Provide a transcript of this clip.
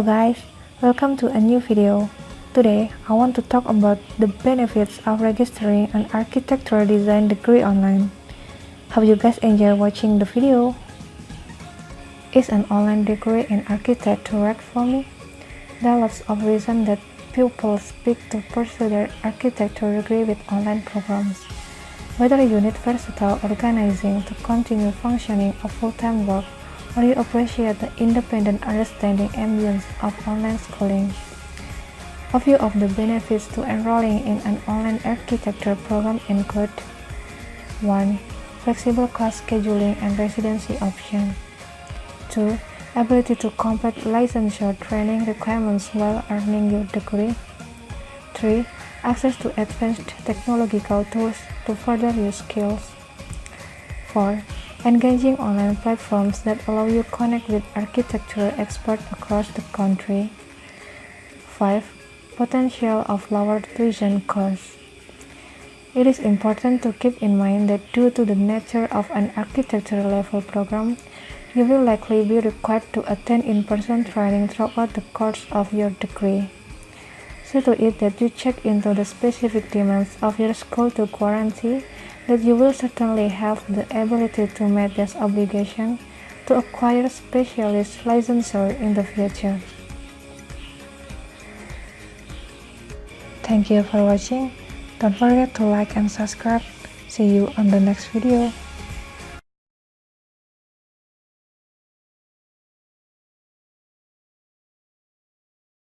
Hello guys, welcome to a new video. Today, I want to talk about the benefits of registering an architectural design degree online. Hope you guys enjoy watching the video. Is an online degree in architecture right for me? There are lots of reasons that pupils pick to pursue their architecture degree with online programs. Whether you need versatile organizing to continue functioning of full-time work, or you appreciate the independent understanding ambience of online schooling. A few of the benefits to enrolling in an online architecture program include 1. Flexible class scheduling and residency options. 2. Ability to complete licensure training requirements while earning your degree. 3. Access to advanced technological tools to further your skills. 4. Engaging online platforms that allow you to connect with architectural experts across the country. 5. Potential of lower tuition costs. It is important to keep in mind that due to the nature of an architecture level program, you will likely be required to attend in-person training throughout the course of your degree. See to it that you check into the specific demands of your school to guarantee that you will certainly have the ability to meet this obligation to acquire specialist licensure in the future. Thank you for watching. Don't forget to like and subscribe. See you on the next video.